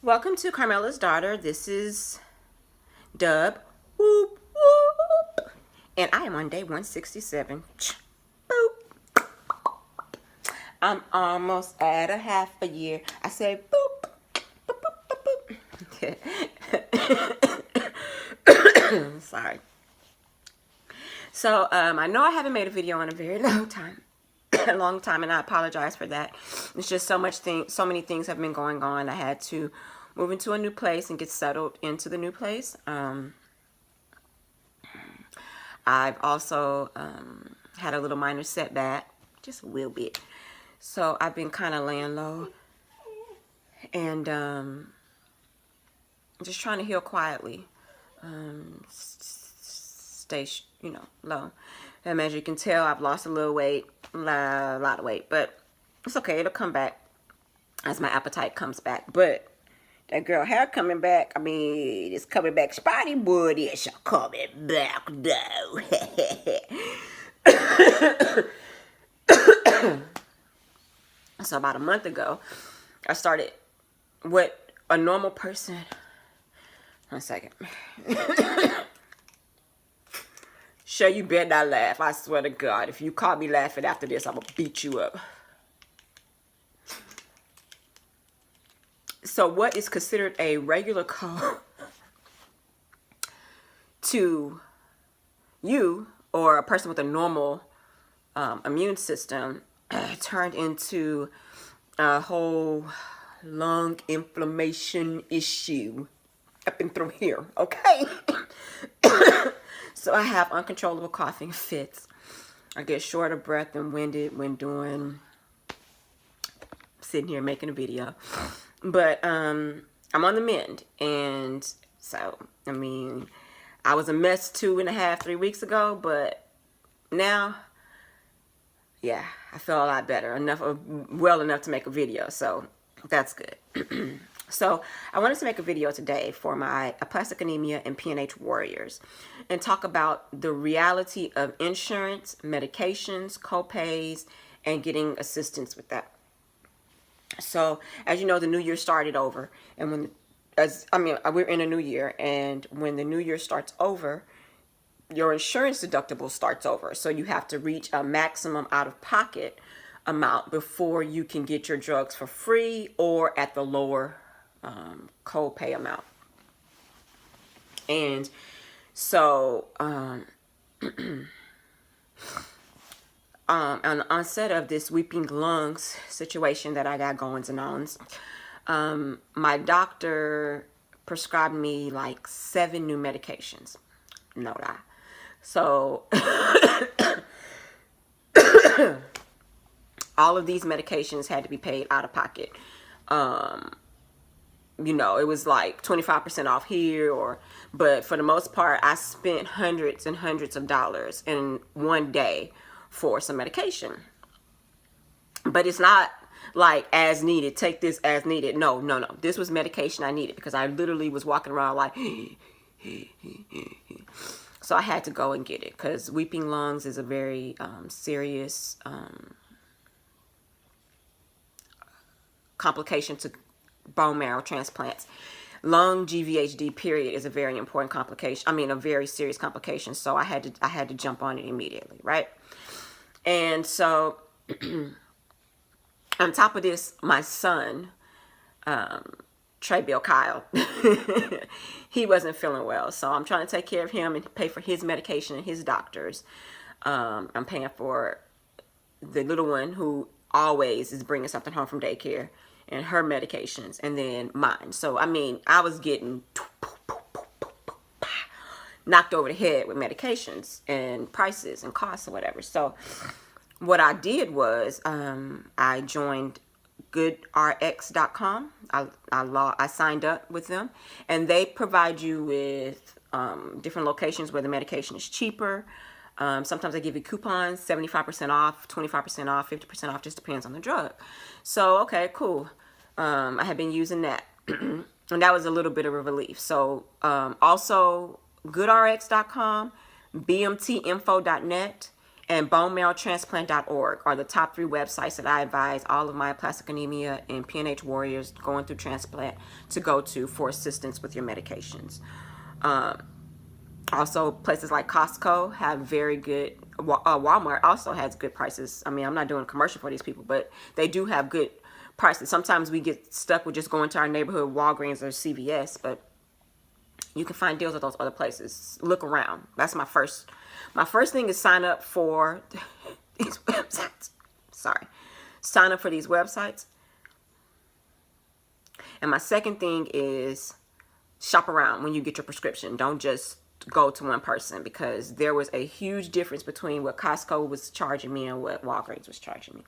Welcome to Carmela's Daughter. This is Dub. Whoop, whoop. And I am on day 167. Boop. I'm almost at a half a year. I say boop. Boop, boop, boop, boop. Sorry. So, I know I haven't made a video in a very long time. A long time, and I apologize for that. It's just so many things have been going on. I had to move into a new place and get settled into the new place. I've also had a little minor setback, just a little bit. So I've been kind of laying low and just trying to heal quietly. Stay, low. And as you can tell, I've lost a little weight, a lot of weight, but it's okay. It'll come back as my appetite comes back. But that girl hair coming back, I mean, it's coming back spotty, but it's coming back though. So about a month ago, I started what a normal person, 1 second. Sure, you better not laugh. I swear to God, if you caught me laughing after this, I'm going to beat you up. So what is considered a regular cold to you or a person with a normal immune system turned into a whole lung inflammation issue up and through here, okay? So I have uncontrollable coughing fits. I get short of breath and winded when sitting here making a video. But I'm on the mend. And so, I mean, I was a mess 2.5, 3 weeks ago, but now, yeah, I feel a lot better. Well enough to make a video. So that's good. So I wanted to make a video today for my aplastic anemia and PNH warriors and talk about the reality of insurance, medications, copays, and getting assistance with that. So as you know, the new year started over, and we're in a new year, and when the new year starts over, your insurance deductible starts over. So you have to reach a maximum out-of-pocket amount before you can get your drugs for free or at the lower co-pay amount. And so on the onset of this weeping lungs situation that I got goings and ons, my doctor prescribed me like 7 new medications. No lie. So all of these medications had to be paid out of pocket. It was like 25% off here, but for the most part, I spent hundreds and hundreds of dollars in one day for some medication. But it's not like as needed, take this as needed. No. This was medication I needed because I literally was walking around like, so I had to go and get it because weeping lungs is a very serious complication to bone marrow transplants. Lung GVHD period is a very important complication. I mean, a very serious complication. So I had to jump on it immediately, right? And so on top of this, my son, Trey Bill Kyle, he wasn't feeling well. So I'm trying to take care of him and pay for his medication and his doctors. I'm paying for the little one who always is bringing something home from daycare and her medications, and then mine. So, I mean, I was getting knocked over the head with medications and prices and costs or whatever. So what I did was I joined goodrx.com. I signed up with them, and they provide you with different locations where the medication is cheaper. Sometimes they give you coupons, 75% off, 25% off, 50% off, just depends on the drug. So, okay, cool. I had been using that, and that was a little bit of a relief. So, also goodrx.com, bmtinfo.net, and bonemarrowtransplant.org are the top 3 websites that I advise all of my aplastic anemia and PNH warriors going through transplant to go to for assistance with your medications. Also, places like Costco have very good, Walmart also has good prices. I mean, I'm not doing a commercial for these people, but they do have good prices. Sometimes we get stuck with just going to our neighborhood Walgreens or CVS, but you can find deals at those other places. Look around. That's my first thing is sign up for these websites. Sorry. Sign up for these websites. And my second thing is shop around when you get your prescription. Don't just go to one person, because there was a huge difference between what Costco was charging me and what Walgreens was charging me.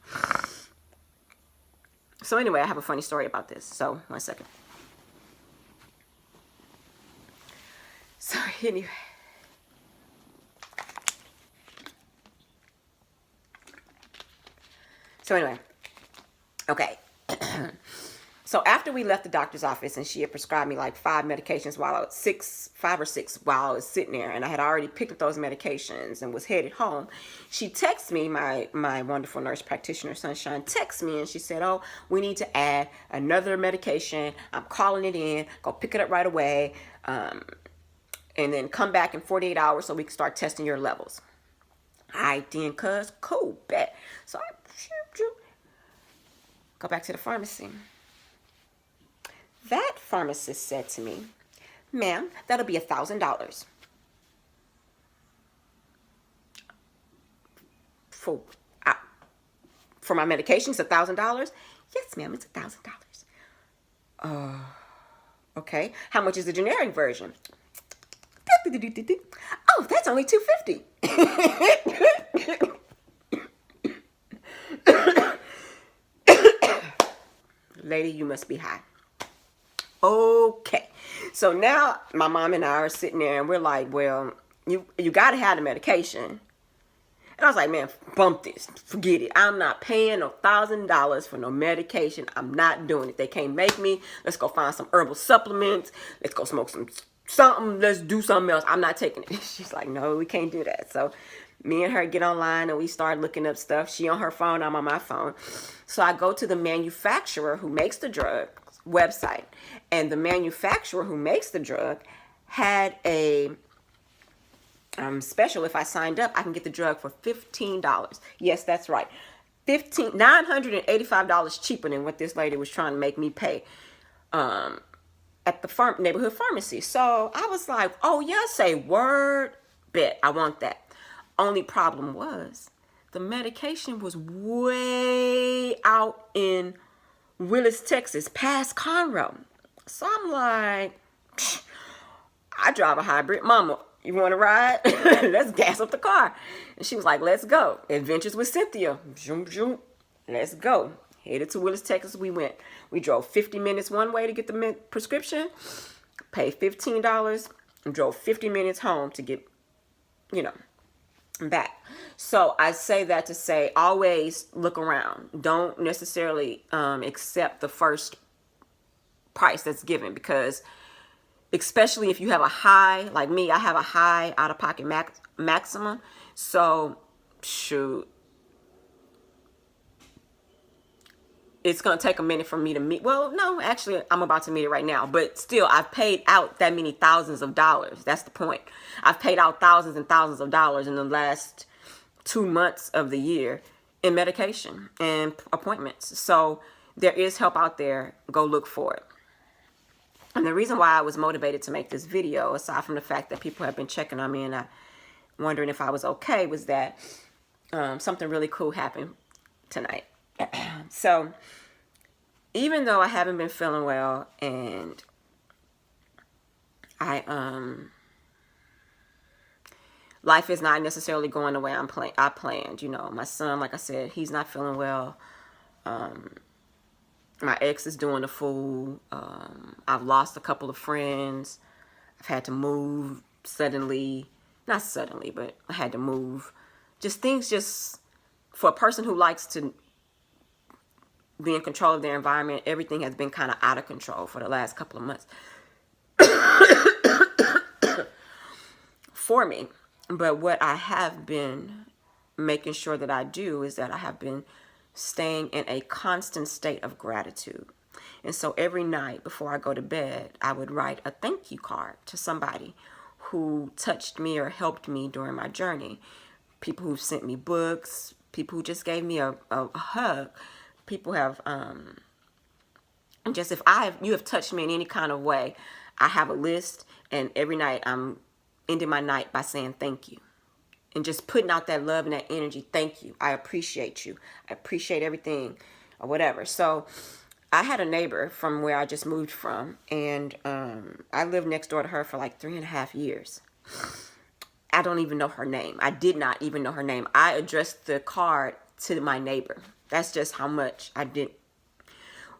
So anyway, I have a funny story about this. So 1 second. So anyway. Okay. So after we left the doctor's office and she had prescribed me like 5 medications while I was 5 or 6 while I was sitting there, and I had already picked up those medications and was headed home, she texted me, my wonderful nurse practitioner, Sunshine, texted me and she said, oh, we need to add another medication. I'm calling it in. Go pick it up right away. And then come back in 48 hours so we can start testing your levels. I then, cuz, cool, bet. So I go back to the pharmacy. That pharmacist said to me, ma'am, that'll be $1,000. For my medications, $1,000? Yes, ma'am, it's $1,000. Okay. How much is the generic version? Oh, that's only $250. Lady, you must be high. Okay. So now my mom and I are sitting there and we're like, well, you got to have the medication. And I was like, man, bump this. Forget it. I'm not paying no $1,000 for no medication. I'm not doing it. They can't make me. Let's go find some herbal supplements. Let's go smoke something. Let's do something else. I'm not taking it. She's like, no, we can't do that. So me and her get online and we start looking up stuff. She on her phone, I'm on my phone. So I go to the manufacturer who makes the drug website, and the manufacturer who makes the drug had a special. If I signed up, I can get the drug for $15. Yes, that's right. $985 cheaper than what this lady was trying to make me pay at the neighborhood pharmacy. So I was like, oh yeah, say word, bet, I want that. Only problem was the medication was way out in Willis, Texas, past Conroe. So I'm like, I drive a hybrid. Mama, you want to ride? Let's gas up the car. And she was like, let's go. Adventures with Cynthia. Zoom, zoom. Let's go. Headed to Willis, Texas. We went. We drove 50 minutes one way to get the prescription, paid $15, and drove 50 minutes home to get, back. So I say that to say, always look around. Don't necessarily accept the first price that's given, because especially if you have a high, like me, I have a high out-of-pocket maximum. So shoot, it's going to take a minute for me to meet. Well, no, actually, I'm about to meet it right now. But still, I've paid out that many thousands of dollars. That's the point. I've paid out thousands and thousands of dollars in the last 2 months of the year in medication and appointments. So there is help out there. Go look for it. And the reason why I was motivated to make this video, aside from the fact that people have been checking on me and wondering if I was okay, was that something really cool happened tonight. So even though I haven't been feeling well and life is not necessarily going the way I planned, my son, like I said, he's not feeling well. My ex is doing the fool. I've lost a couple of friends. I've had to move suddenly. Not suddenly, but I had to move. Just for a person who likes to be in control of their environment, everything has been kind of out of control for the last couple of months for me. But what I have been making sure that I do is that I have been staying in a constant state of gratitude. And so every night before I go to bed, I would write a thank you card to somebody who touched me or helped me during my journey. People who've sent me books, people who just gave me a hug. People have, just if you have touched me in any kind of way, I have a list, and every night I'm ending my night by saying thank you. And just putting out that love and that energy. Thank you. I appreciate you. I appreciate everything or whatever. So I had a neighbor from where I just moved from, and I lived next door to her for like 3.5 years. I don't even know her name. I did not even know her name. I addressed the card to my neighbor. That's just how much I did.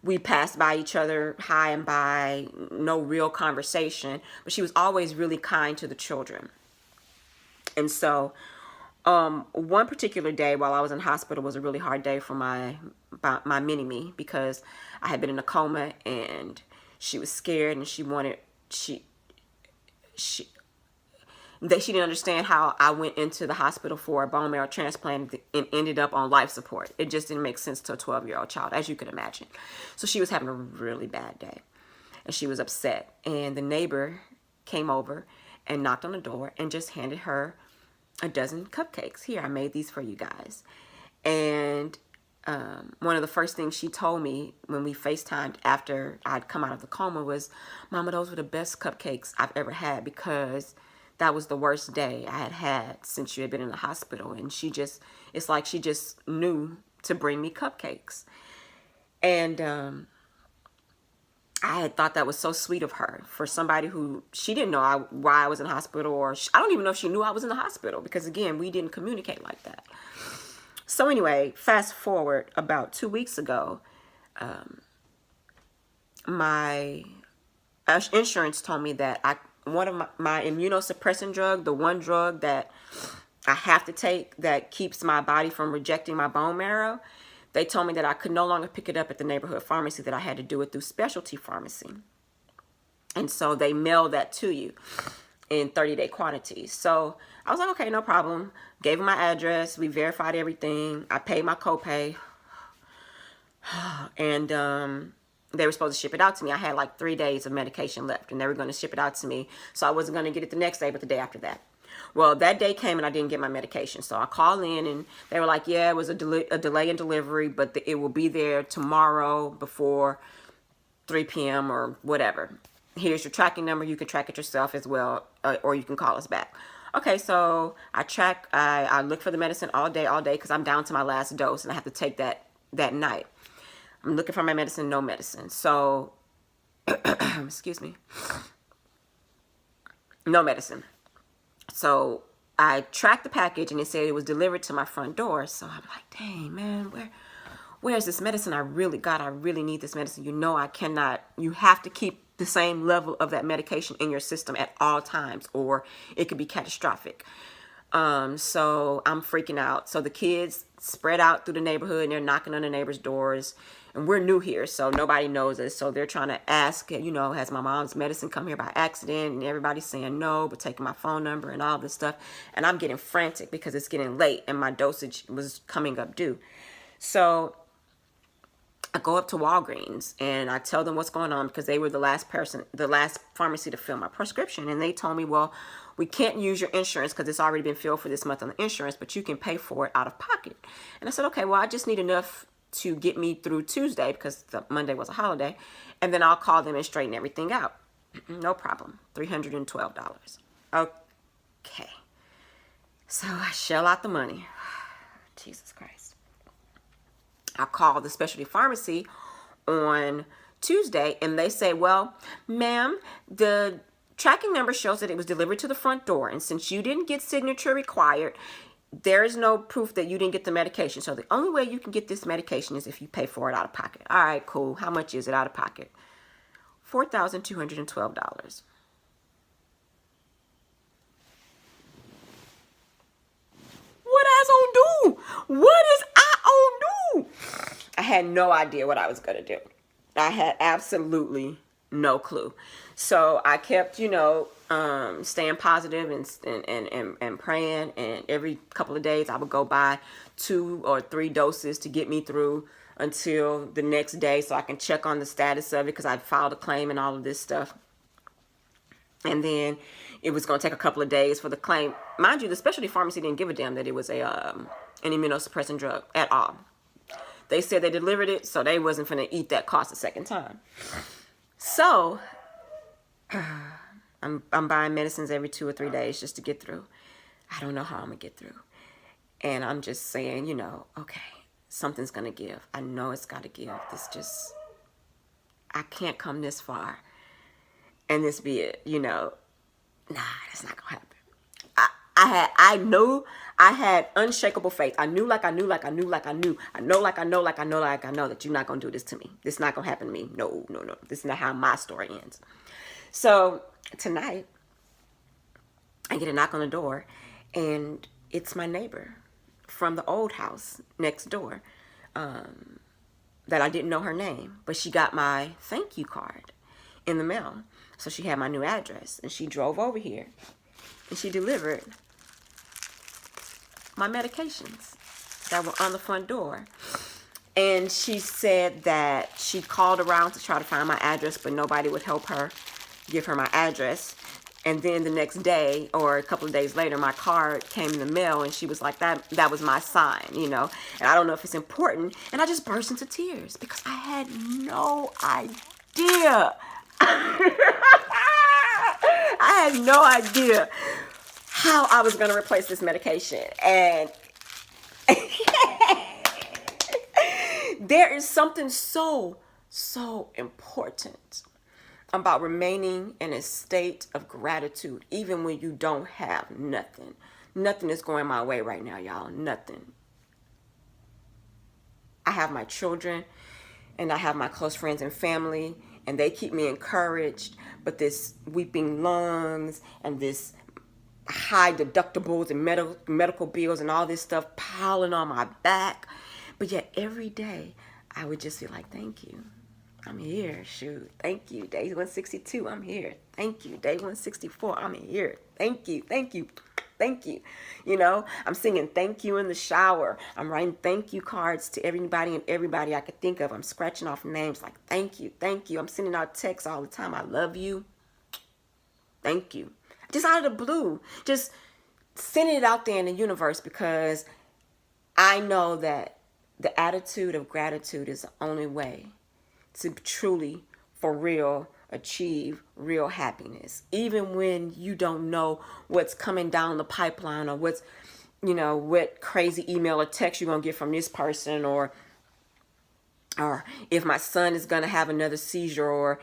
We passed by each other, high and by, no real conversation, but she was always really kind to the children. And so one particular day while I was in hospital was a really hard day for my mini-me, because I had been in a coma and she was scared, and she didn't understand how I went into the hospital for a bone marrow transplant and ended up on life support. It just didn't make sense to a 12-year-old child, as you can imagine. So she was having a really bad day, and she was upset. And the neighbor came over and knocked on the door and just handed her a dozen cupcakes. Here, I made these for you guys. And one of the first things she told me when we FaceTimed after I'd come out of the coma was, Mama, those were the best cupcakes I've ever had, because that was the worst day I had since you had been in the hospital. And it's like she just knew to bring me cupcakes. And I had thought that was so sweet of her, for somebody who, she didn't know why I was in the hospital, or I don't even know if she knew I was in the hospital, because again, we didn't communicate like that. So anyway, fast forward about 2 weeks ago, my insurance told me that one of my immunosuppressant drug, the one drug that I have to take that keeps my body from rejecting my bone marrow, they told me that I could no longer pick it up at the neighborhood pharmacy, that I had to do it through specialty pharmacy. And so they mail that to you in 30-day quantities. So I was like, okay, no problem. Gave them my address. We verified everything. I paid my copay. And they were supposed to ship it out to me. I had like 3 days of medication left, and they were going to ship it out to me. So I wasn't going to get it the next day, but the day after that. Well, that day came and I didn't get my medication. So I called in, and they were like, yeah, it was a delay in delivery, but it will be there tomorrow before 3 p.m. or whatever. Here's your tracking number. You can track it yourself as well, or you can call us back. Okay, so I look for the medicine all day, because I'm down to my last dose, and I have to take that night. I'm looking for my medicine, no medicine. So, excuse me, no medicine. So I tracked the package, and it said it was delivered to my front door. So I'm like, dang, man, where's this medicine? I really need this medicine. You have to keep the same level of that medication in your system at all times, or it could be catastrophic. So I'm freaking out. So the kids spread out through the neighborhood, and they're knocking on the neighbors' doors, and we're new here, so nobody knows us. So they're trying to ask, has my mom's medicine come here by accident? And everybody's saying no, but taking my phone number and all this stuff. And I'm getting frantic because it's getting late and my dosage was coming up due. So I go up to Walgreens and I tell them what's going on, because they were the last pharmacy to fill my prescription. And they told me, well, we can't use your insurance because it's already been filled for this month on the insurance, but you can pay for it out of pocket. And I said, okay, well, I just need enough to get me through Tuesday, because the Monday was a holiday, and then I'll call them and straighten everything out. No problem. $312. Okay. So I shell out the money. Jesus Christ. I call the specialty pharmacy on Tuesday, and they say, well, ma'am, the tracking number shows that it was delivered to the front door, and since you didn't get signature required, there is no proof that you didn't get the medication. So the only way you can get this medication is if you pay for it out of pocket. All right, cool. How much is it out of pocket? $4,212. What I gonna do? What is I gonna do? I had no idea what I was gonna do. I had absolutely no clue. So I kept, staying positive and praying. And every couple of days I would go buy 2 or 3 doses to get me through until the next day so I can check on the status of it, because I'd filed a claim and all of this stuff. And then it was going to take a couple of days for the claim. Mind you, the specialty pharmacy didn't give a damn that it was an immunosuppressant drug at all. They said they delivered it, so they wasn't finna eat that cost a second time. So I'm buying medicines every 2 or 3 days just to get through. I don't know how I'm gonna get through. And I'm just saying, okay, something's gonna give. I know it's gotta give. I can't come this far and this be it, Nah, that's not gonna happen. I know I had unshakable faith. I know that you're not gonna do this to me. This is not gonna happen to me. No. This is not how my story ends. So tonight, I get a knock on the door, and it's my neighbor from the old house next door, that I didn't know her name, but she got my thank you card in the mail. So she had my new address, and she drove over here, and she delivered my medications that were on the front door. And she said that she called around to try to find my address, but nobody would help her give her my address. And then the next day, or a couple of days later, my card came in the mail, and she was like, that was my sign, And I don't know if it's important. And I just burst into tears because I had no idea. I had no idea how I was going to replace this medication. And there is something so important about remaining in a state of gratitude, even when you don't have nothing. Nothing is going my way right now, y'all. Nothing. I have my children, and I have my close friends and family, and they keep me encouraged. But this weeping lungs and this high deductibles and medical bills and all this stuff piling on my back. But yet every day I would just be like, thank you. I'm here. Shoot. Thank you. Day 162. I'm here. Thank you. Day 164. I'm here. Thank you. Thank you. Thank you. I'm singing thank you in the shower. I'm writing thank you cards to everybody and everybody I could think of. I'm scratching off names like thank you. Thank you. I'm sending out texts all the time. I love you. Thank you. Just out of the blue. Just sending it out there in the universe, because I know that the attitude of gratitude is the only way to truly, for real, achieve real happiness. Even when you don't know what's coming down the pipeline, or what's, what crazy email or text you're going to get from this person, or if my son is going to have another seizure, or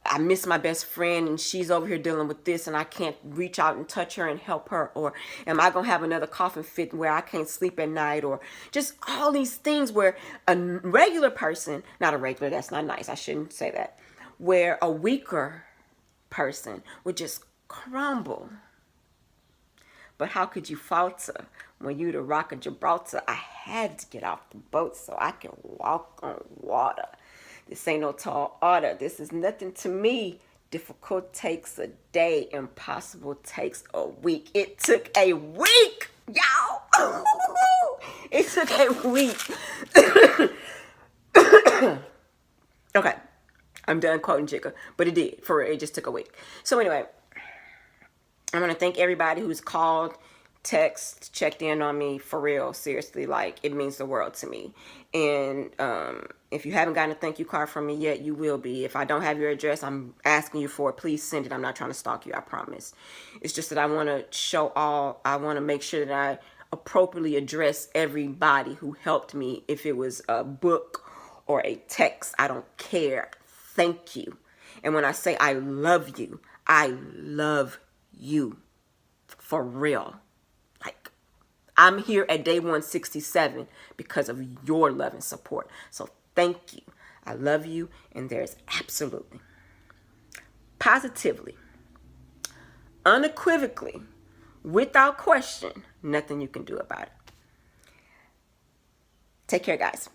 I miss my best friend and she's over here dealing with this and I can't reach out and touch her and help her, or am I going to have another coughing fit where I can't sleep at night, or just all these things where a regular person, not a regular, that's not nice, I shouldn't say that, where a weaker person would just crumble. But how could you falter when you the Rock of Gibraltar? I had to get off the boat so I can walk on water. This ain't no tall order. This is nothing to me. Difficult takes a day. Impossible takes a week. It took a week, y'all. It took a week. Okay. I'm done quoting Jigga. But it did. For real. It just took a week. So anyway, I'm going to thank everybody who's called, text, checked in on me. For real. Seriously. Like, it means the world to me. And if you haven't gotten a thank you card from me yet, you will be. If I don't have your address, I'm asking you for it. Please send it. I'm not trying to stalk you. I promise. It's just that I want to I want to make sure that I appropriately address everybody who helped me. If it was a book or a text, I don't care. Thank you. And when I say I love you for real. Like, I'm here at day 167 because of your love and support. So thank you. I love you. And there's absolutely, positively, unequivocally, without question, nothing you can do about it. Take care, guys.